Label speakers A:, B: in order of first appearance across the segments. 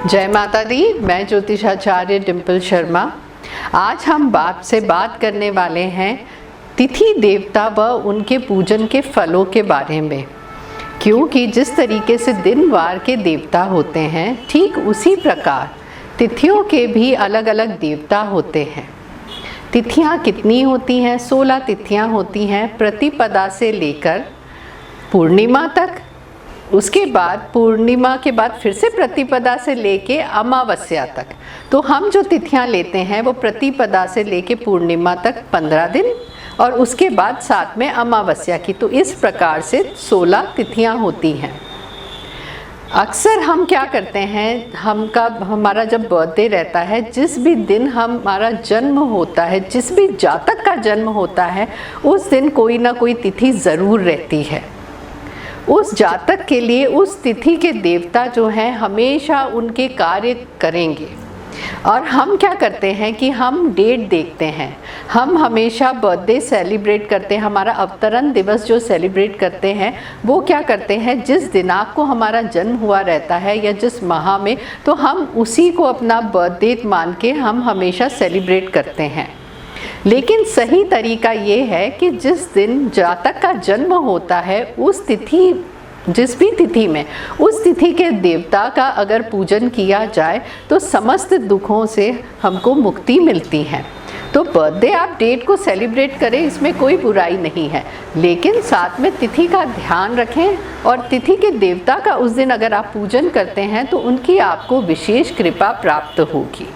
A: जय माता दी। मैं ज्योतिषाचार्य डिम्पल शर्मा। आज हम आपसे बात करने वाले हैं तिथि देवता व उनके पूजन के फलों के बारे में, क्योंकि जिस तरीके से दिन वार के देवता होते हैं ठीक उसी प्रकार तिथियों के भी अलग अलग देवता होते हैं। तिथियां कितनी होती हैं? 16 तिथियां होती हैं, प्रतिपदा से लेकर पूर्णिमा तक। उसके बाद पूर्णिमा के बाद फिर से प्रतिपदा से लेके अमावस्या तक। तो हम जो तिथियां लेते हैं वो प्रतिपदा से लेके पूर्णिमा तक 15 दिन और उसके बाद साथ में अमावस्या की। तो इस प्रकार से 16 तिथियां होती हैं। अक्सर हम क्या करते हैं, हमारा जब बर्थडे रहता है, जिस भी दिन हमारा जन्म होता है, जिस भी जातक का जन्म होता है, उस दिन कोई ना कोई तिथि ज़रूर रहती है। उस जातक के लिए उस तिथि के देवता जो हैं हमेशा उनके कार्य करेंगे। और हम क्या करते हैं कि हम डेट देखते हैं। हम हमेशा बर्थडे सेलिब्रेट करते हैं, हमारा अवतरण दिवस जो सेलिब्रेट करते हैं वो क्या करते हैं, जिस दिनांक को हमारा जन्म हुआ रहता है या जिस माह में, तो हम उसी को अपना बर्थडे मान के हम हमेशा सेलिब्रेट करते हैं। लेकिन सही तरीका ये है कि जिस दिन जातक का जन्म होता है उस तिथि, जिस भी तिथि में उस तिथि के देवता का अगर पूजन किया जाए तो समस्त दुखों से हमको मुक्ति मिलती है। तो बर्थडे आप डेट को सेलिब्रेट करें, इसमें कोई बुराई नहीं है, लेकिन साथ में तिथि का ध्यान रखें और तिथि के देवता का उस दिन अगर आप पूजन करते हैं तो उनकी आपको विशेष कृपा प्राप्त होगी।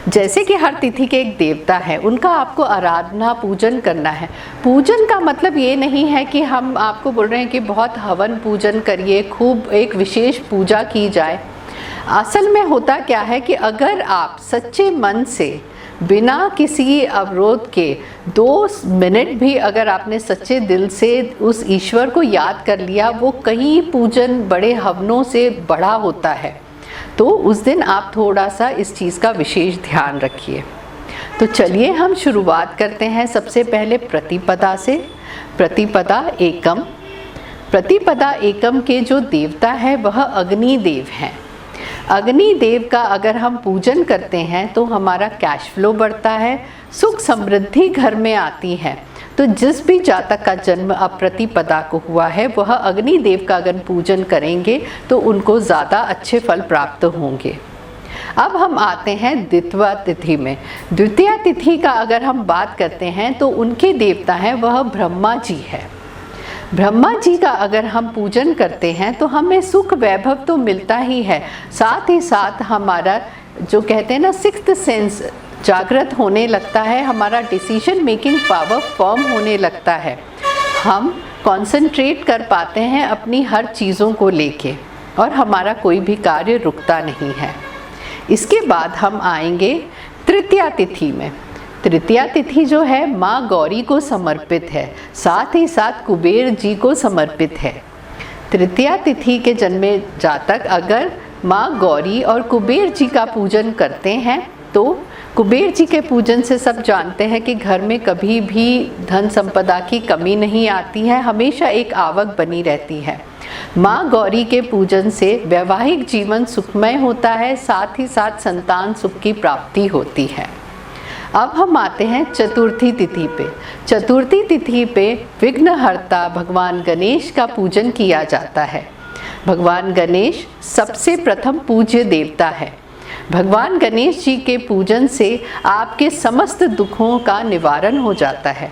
A: जैसे कि हर तिथि के एक देवता है, उनका आपको आराधना पूजन करना है। पूजन का मतलब ये नहीं है कि हम आपको बोल रहे हैं कि बहुत हवन पूजन करिए, खूब एक विशेष पूजा की जाए। असल में होता क्या है कि अगर आप सच्चे मन से बिना किसी अवरोध के 2 मिनट भी अगर आपने सच्चे दिल से उस ईश्वर को याद कर लिया, वो कई पूजन बड़े हवनों से बड़ा होता है। तो उस दिन आप थोड़ा सा इस चीज़ का विशेष ध्यान रखिए। तो चलिए हम शुरुआत करते हैं सबसे पहले प्रतिपदा से। प्रतिपदा एकम। प्रतिपदा एकम के जो देवता है वह अग्निदेव हैं। अग्निदेव का अगर हम पूजन करते हैं तो हमारा कैश फ्लो बढ़ता है, सुख समृद्धि घर में आती है। तो जिस भी जातक का जन्म अब प्रतिपदा को हुआ है वह अग्निदेव का अगर पूजन करेंगे तो उनको ज़्यादा अच्छे फल प्राप्त होंगे। अब हम आते हैं द्वितीया तिथि में। द्वितीया तिथि का अगर हम बात करते हैं तो उनके देवता हैं वह ब्रह्मा जी है। ब्रह्मा जी का अगर हम पूजन करते हैं तो हमें सुख वैभव तो मिलता ही है, साथ ही साथ हमारा जो कहते हैं ना सिक्स्थ सेंस जागृत होने लगता है, हमारा डिसीजन मेकिंग पावर फॉर्म होने लगता है। हम कंसंट्रेट कर पाते हैं अपनी हर चीज़ों को लेके और हमारा कोई भी कार्य रुकता नहीं है। इसके बाद हम आएंगे तृतीया तिथि में। तृतीया तिथि जो है माँ गौरी को समर्पित है, साथ ही साथ कुबेर जी को समर्पित है। तृतीया तिथि के जन्मे जातक अगर माँ गौरी और कुबेर जी का पूजन करते हैं तो कुबेर जी के पूजन से सब जानते हैं कि घर में कभी भी धन संपदा की कमी नहीं आती है, हमेशा एक आवक बनी रहती है। माँ गौरी के पूजन से वैवाहिक जीवन सुखमय होता है, साथ ही साथ संतान सुख की प्राप्ति होती है। अब हम आते हैं चतुर्थी तिथि पे। चतुर्थी तिथि पे विघ्नहर्ता भगवान गणेश का पूजन किया जाता है। भगवान गणेश सबसे प्रथम पूज्य देवता है। भगवान गणेश जी के पूजन से आपके समस्त दुखों का निवारण हो जाता है।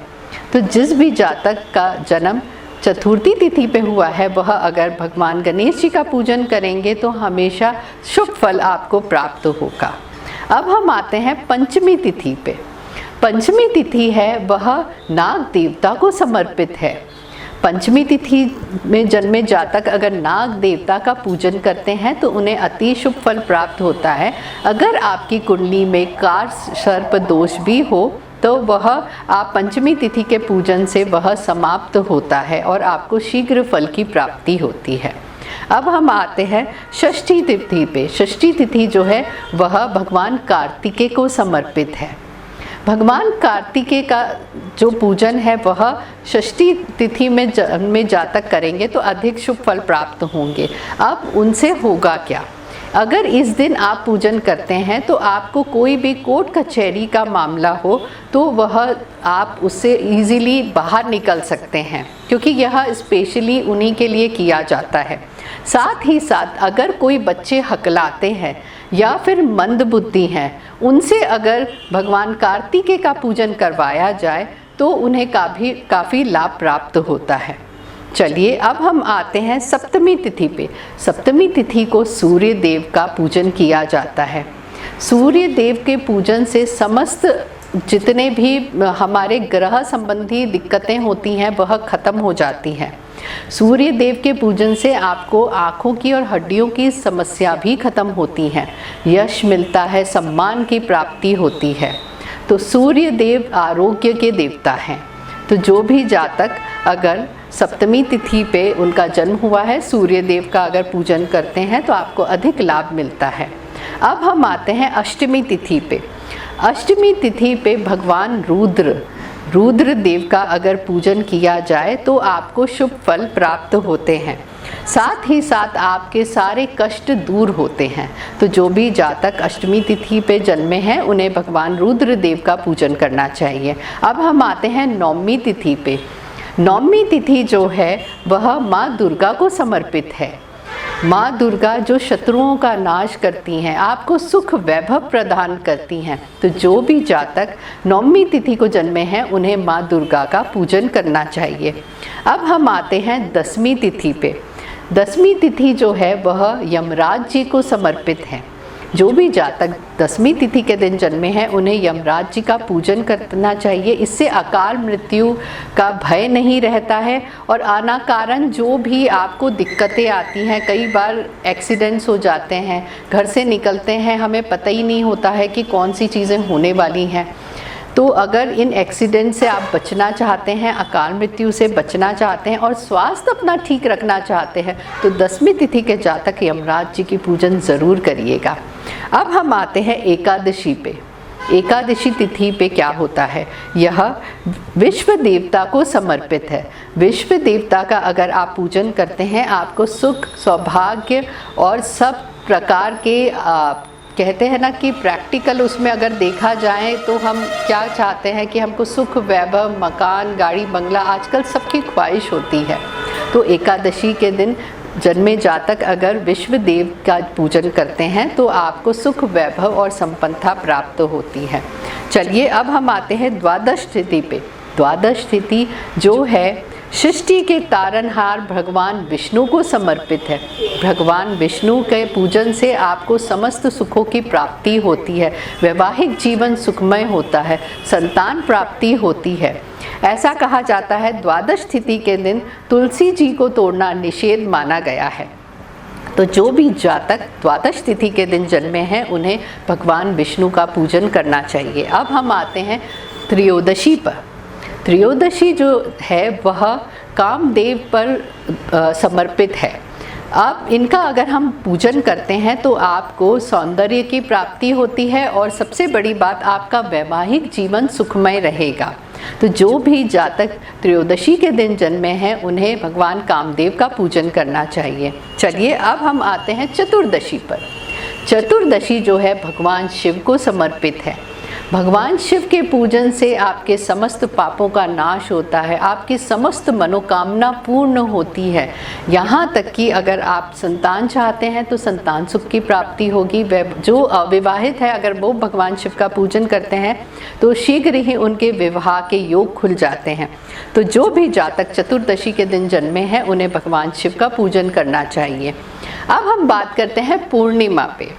A: तो जिस भी जातक का जन्म चतुर्थी तिथि पे हुआ है वह अगर भगवान गणेश जी का पूजन करेंगे तो हमेशा शुभ फल आपको प्राप्त होगा। अब हम आते हैं पंचमी तिथि पे। पंचमी तिथि है वह नाग देवता को समर्पित है। पंचमी तिथि में जन्मे जातक अगर नाग देवता का पूजन करते हैं तो उन्हें अति शुभ फल प्राप्त होता है। अगर आपकी कुंडली में कार सर्प दोष भी हो तो वह आप पंचमी तिथि के पूजन से वह समाप्त होता है और आपको शीघ्र फल की प्राप्ति होती है। अब हम आते हैं षष्ठी तिथि पे। षष्ठी तिथि जो है वह भगवान कार्तिकेय को समर्पित है। भगवान कार्तिकेय का जो पूजन है वह षष्ठी तिथि में जातक करेंगे तो अधिक शुभ फल प्राप्त होंगे। अब उनसे होगा क्या? अगर इस दिन आप पूजन करते हैं तो आपको कोई भी कोर्ट कचहरी का मामला हो तो वह आप उससे इजीली बाहर निकल सकते हैं, क्योंकि यह स्पेशली उन्हीं के लिए किया जाता है। साथ ही साथ अगर कोई बच्चे हकलाते हैं या फिर मंदबुद्धि हैं, उनसे अगर भगवान कार्तिकेय का पूजन करवाया जाए तो उन्हें काफ़ी लाभ प्राप्त होता है। चलिए अब हम आते हैं सप्तमी तिथि पे। सप्तमी तिथि को सूर्य देव का पूजन किया जाता है। सूर्य देव के पूजन से समस्त जितने भी हमारे ग्रह संबंधी दिक्कतें होती हैं वह खत्म हो जाती हैं। सूर्य देव के पूजन से आपको आँखों की और हड्डियों की समस्या भी खत्म होती हैं, यश मिलता है, सम्मान की प्राप्ति होती है। तो सूर्य देव आरोग्य के देवता हैं। तो जो भी जातक अगर सप्तमी तिथि पे उनका जन्म हुआ है, सूर्य देव का अगर पूजन करते हैं तो आपको अधिक लाभ मिलता है। अब हम आते हैं अष्टमी तिथि पे। अष्टमी तिथि पे भगवान रुद्र देव का अगर पूजन किया जाए तो आपको शुभ फल प्राप्त होते हैं। साथ ही साथ आपके सारे कष्ट दूर होते हैं। तो जो भी जातक अष्टमी तिथि पे जन्मे हैं उन्हें भगवान रुद्र देव का पूजन करना चाहिए। अब हम आते हैं नवमी तिथि पे। नवमी तिथि जो है वह माँ दुर्गा को समर्पित है। माँ दुर्गा जो शत्रुओं का नाश करती हैं, आपको सुख वैभव प्रदान करती हैं। तो जो भी जातक नवमी तिथि को जन्मे हैं उन्हें माँ दुर्गा का पूजन करना चाहिए। अब हम आते हैं दसवीं तिथि पे। दसवीं तिथि जो है वह यमराज जी को समर्पित है। जो भी जातक दसवीं तिथि के दिन जन्मे हैं उन्हें यमराज जी का पूजन करना चाहिए। इससे अकाल मृत्यु का भय नहीं रहता है और अनाकारण जो भी आपको दिक्कतें आती हैं, कई बार एक्सीडेंट्स हो जाते हैं, घर से निकलते हैं हमें पता ही नहीं होता है कि कौन सी चीज़ें होने वाली हैं। तो अगर इन एक्सीडेंट से आप बचना चाहते हैं, अकाल मृत्यु से बचना चाहते हैं और स्वास्थ्य अपना ठीक रखना चाहते हैं तो दसवीं तिथि के जातक यमराज जी की पूजन ज़रूर करिएगा। अब हम आते हैं एकादशी पे। एकादशी तिथि पे क्या होता है? यह विश्व देवता को समर्पित है। विश्व देवता का अगर आप पूजन करते हैं आपको सुख, सौभाग्य और सब प्रकार के कहते हैं ना कि प्रैक्टिकल उसमें अगर देखा जाए तो हम क्या चाहते हैं कि हमको सुख, वैभव, मकान, गाड़ी, बंगला आजकल सबकी ख्वाहिश होती है। तो एकादशी के दिन जन्मे जातक अगर विश्व देव का पूजन करते हैं तो आपको सुख, वैभव और संपन्नता प्राप्त होती है। चलिए अब हम आते हैं द्वादश तिथि पे। द्वादश तिथि जो है सृष्टि के तारनहार भगवान विष्णु को समर्पित है। भगवान विष्णु के पूजन से आपको समस्त सुखों की प्राप्ति होती है, वैवाहिक जीवन सुखमय होता है, संतान प्राप्ति होती है। ऐसा कहा जाता है द्वादश तिथि के दिन तुलसी जी को तोड़ना निषेध माना गया है। तो जो भी जातक द्वादश तिथि के दिन जन्मे हैं उन्हें भगवान विष्णु का पूजन करना चाहिए। अब हम आते हैं त्रयोदशी पर। त्रयोदशी जो है वह कामदेव पर समर्पित है। अब इनका अगर हम पूजन करते हैं तो आपको सौंदर्य की प्राप्ति होती है और सबसे बड़ी बात आपका वैवाहिक जीवन सुखमय रहेगा। तो जो भी जातक त्रयोदशी के दिन जन्मे हैं उन्हें भगवान कामदेव का पूजन करना चाहिए। चलिए अब हम आते हैं चतुर्दशी पर। चतुर्दशी जो है भगवान शिव को समर्पित है। भगवान शिव के पूजन से आपके समस्त पापों का नाश होता है, आपकी समस्त मनोकामना पूर्ण होती है। यहाँ तक कि अगर आप संतान चाहते हैं तो संतान सुख की प्राप्ति होगी। जो अविवाहित है अगर वो भगवान शिव का पूजन करते हैं तो शीघ्र ही उनके विवाह के योग खुल जाते हैं। तो जो भी जातक चतुर्दशी के दिन जन्मे हैं उन्हें भगवान शिव का पूजन करना चाहिए। अब हम बात करते हैं पूर्णिमा पे।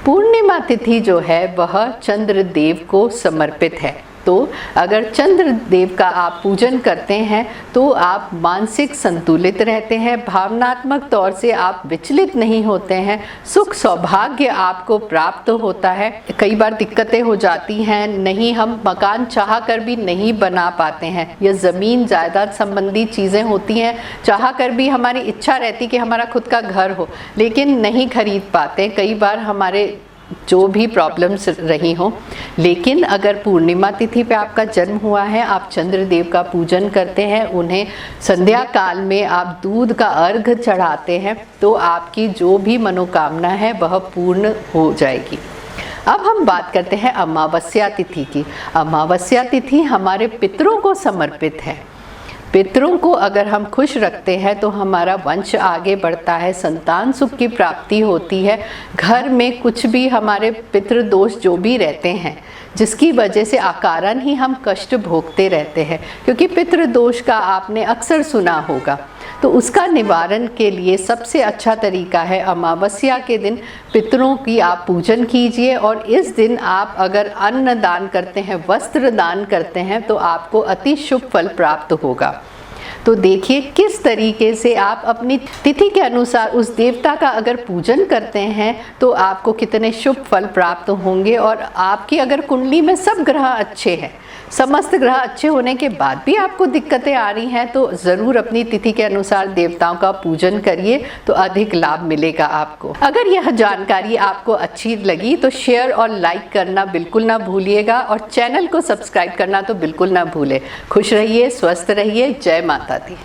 A: पूर्णिमा तिथि जो है वह चंद्र देव को समर्पित है। तो अगर चंद्र देव का आप पूजन करते हैं तो आप मानसिक संतुलित रहते हैं, भावनात्मक तौर से आप विचलित नहीं होते हैं, सुख सौभाग्य आपको प्राप्त होता है। कई बार दिक्कतें हो जाती हैं, नहीं हम मकान चाह कर भी नहीं बना पाते हैं, या ज़मीन जायदाद संबंधी चीज़ें होती हैं, चाह कर भी हमारी इच्छा रहती कि हमारा खुद का घर हो लेकिन नहीं खरीद पाते। कई बार हमारे जो भी प्रॉब्लम्स रही हो। लेकिन अगर पूर्णिमा तिथि पे आपका जन्म हुआ है, आप चंद्रदेव का पूजन करते हैं, उन्हें संध्या काल में आप दूध का अर्घ चढ़ाते हैं, तो आपकी जो भी मनोकामना है वह पूर्ण हो जाएगी। अब हम बात करते हैं अमावस्या तिथि की। अमावस्या तिथि हमारे पितरों को समर्पित है। पितरों को अगर हम खुश रखते हैं तो हमारा वंश आगे बढ़ता है, संतान सुख की प्राप्ति होती है। घर में कुछ भी हमारे पितृ दोष जो भी रहते हैं, जिसकी वजह से अकारण ही हम कष्ट भोगते रहते हैं, क्योंकि पितृ दोष का आपने अक्सर सुना होगा, तो उसका निवारण के लिए सबसे अच्छा तरीका है अमावस्या के दिन पितरों की आप पूजन कीजिए। और इस दिन आप अगर अन्न दान करते हैं, वस्त्र दान करते हैं, तो आपको अति शुभ फल प्राप्त होगा। तो देखिए किस तरीके से आप अपनी तिथि के अनुसार उस देवता का अगर पूजन करते हैं तो आपको कितने शुभ फल प्राप्त होंगे। और आपकी अगर कुंडली में सब ग्रह अच्छे हैं, समस्त ग्रह अच्छे होने के बाद भी आपको दिक्कतें आ रही हैं, तो ज़रूर अपनी तिथि के अनुसार देवताओं का पूजन करिए, तो अधिक लाभ मिलेगा आपको। अगर यह जानकारी आपको अच्छी लगी तो शेयर और लाइक करना बिल्कुल ना भूलिएगा, और चैनल को सब्सक्राइब करना तो बिल्कुल ना भूलें। खुश रहिए, स्वस्थ रहिए। जय माता दी।